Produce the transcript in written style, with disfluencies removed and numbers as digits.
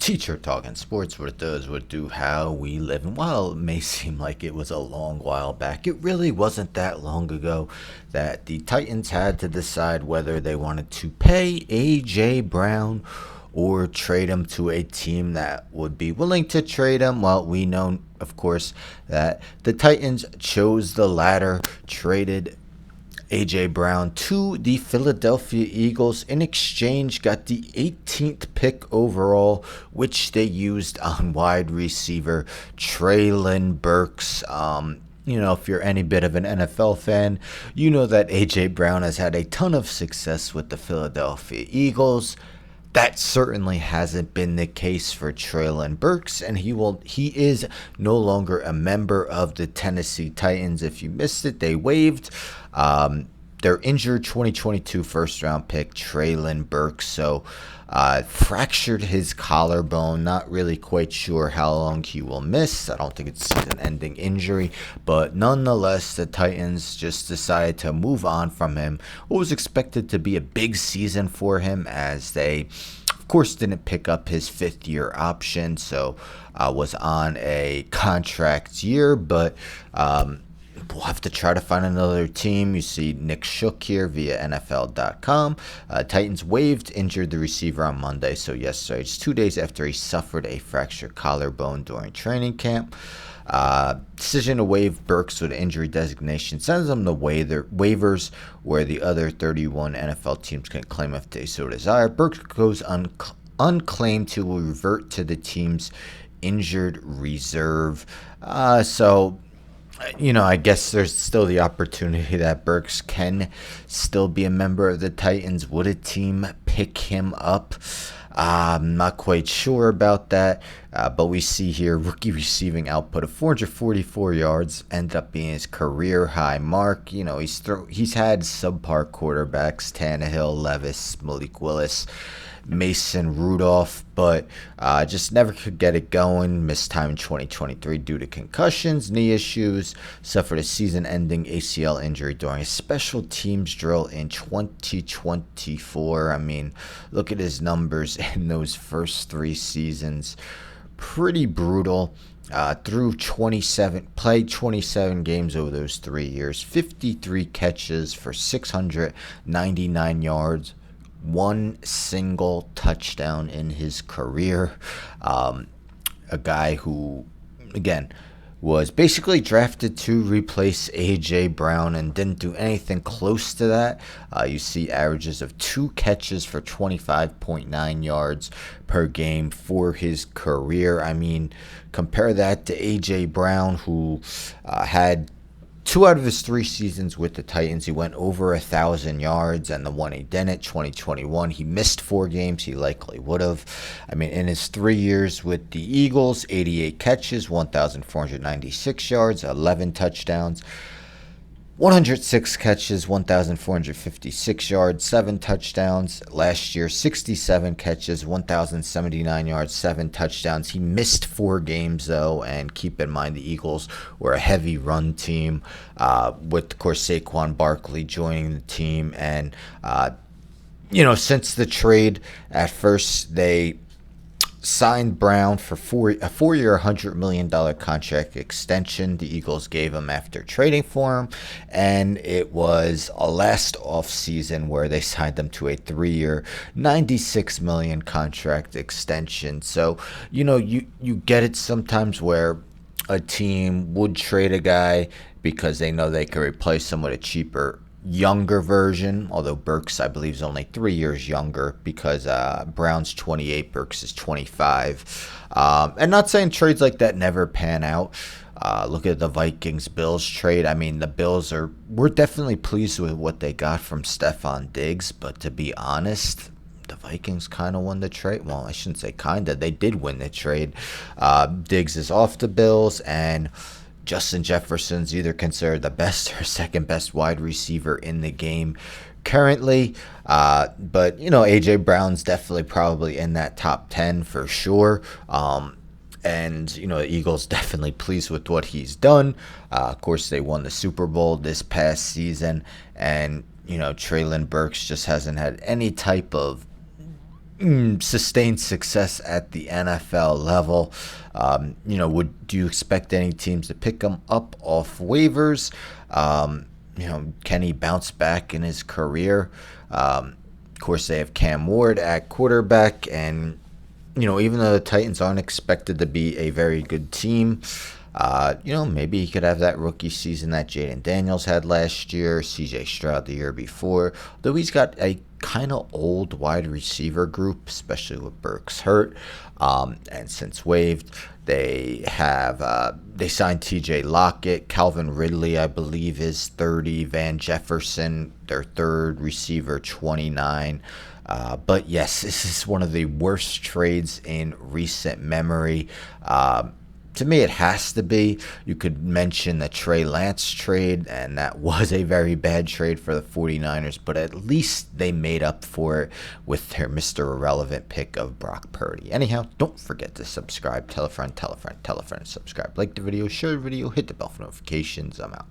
Teacher Talking Sports, what it does, what it do, how we live. And while it may seem like it was a long while back, it really wasn't that long ago that the Titans had to decide whether they wanted to pay A.J. Brown or trade him to a team that would be willing to trade him. Well, we know, of course, that the Titans chose the latter, traded A.J. Brown to the Philadelphia Eagles. In exchange, got the 18th pick overall, which they used on wide receiver Treylon Burks. If you're any bit of an NFL fan, you know that A.J. Brown has had a ton of success with the Philadelphia Eagles. That certainly hasn't been the case for Treylon Burks, and he is no longer a member of the Tennessee Titans. If you missed it, they waived their injured 2022 first-round pick, Treylon Burks. So fractured his collarbone. Not really quite sure how long he will miss. I don't think it's an ending injury, but nonetheless, the Titans just decided to move on from him. What was expected to be a big season for him, as they, of course, didn't pick up his fifth-year option, so was on a contract year, but we'll have to try to find another team. You see Nick Shook here via NFL.com. Titans waived, injured the receiver on Monday, so yesterday, just 2 days after he suffered a fractured collarbone during training camp. Decision to waive Burks with injury designation sends him to waivers, where the other 31 NFL teams can claim if they so desire. Burks goes unclaimed to revert to the team's injured reserve. I guess there's still the opportunity that Burks can still be a member of the Titans. Would a team pick him up? I'm not quite sure about that, but we see here rookie receiving output of 444 yards ended up being his career high mark. He's had subpar quarterbacks: Tannehill, Levis, Malik Willis, Mason Rudolph, but just never could get it going. Missed time in 2023 due to concussions, knee issues, suffered a season-ending ACL injury during a special teams drill in 2024. I mean, look at his numbers in those first three seasons. Pretty brutal. Played 27 games over those 3 years, 53 catches for 699 yards. One single touchdown in his career. A guy who, again, was basically drafted to replace A.J. Brown and didn't do anything close to that. You see averages of 2 catches for 25.9 yards per game for his career. I mean, compare that to A.J. Brown, who had 2 out of his 3 seasons with the Titans, he went over 1,000 yards, and the one he didn't, 2021, he missed 4 games. He likely would have. I mean, in his 3 years with the Eagles, 88 catches, 1,496 yards, 11 touchdowns. 106 catches, 1,456 yards, 7 touchdowns. Last year, 67 catches, 1,079 yards, 7 touchdowns. He missed 4 games, though, and keep in mind the Eagles were a heavy run team with, of course, Saquon Barkley joining the team. And, since the trade, at first they signed Brown for a 4-year, $100 million contract extension the Eagles gave him after trading for him, and it was a last offseason where they signed him to a 3-year, $96 million contract extension. So, you get it sometimes where a team would trade a guy because they know they can replace him with a cheaper, younger version, although Burks, I believe, is only 3 years younger because Brown's 28, Burks is 25. And not saying trades like that never pan out. Look at the Vikings-Bills trade. I mean, the Bills we're definitely pleased with what they got from Stephon Diggs, but to be honest, the Vikings kind of won the trade. Well, I shouldn't say kind of. They did win the trade. Diggs is off the Bills, and Justin Jefferson's either considered the best or second best wide receiver in the game currently. But, A.J. Brown's definitely probably in that top 10 for sure. And, the Eagles definitely pleased with what he's done. Of course, they won the Super Bowl this past season. And, Treylon Burks just hasn't had any type of sustained success at the NFL level. Do you expect any teams to pick him up off waivers? Can he bounce back in his career? Of course, they have Cam Ward at quarterback, and even though the Titans aren't expected to be a very good team, maybe he could have that rookie season that Jaden Daniels had last year, CJ Stroud the year before. Though he's got a kind of old wide receiver group, especially with Burks hurt. And since waived, they signed TJ Lockett, Calvin Ridley, I believe, is 30, Van Jefferson, their third receiver, 29. But yes, this is one of the worst trades in recent memory. To me, it has to be. You could mention the Trey Lance trade, and that was a very bad trade for the 49ers, but at least they made up for it with their Mr. Irrelevant pick of Brock Purdy. Anyhow, don't forget to subscribe. Tell a friend, tell a friend, tell a friend, subscribe. Like the video, share the video, hit the bell for notifications. I'm out.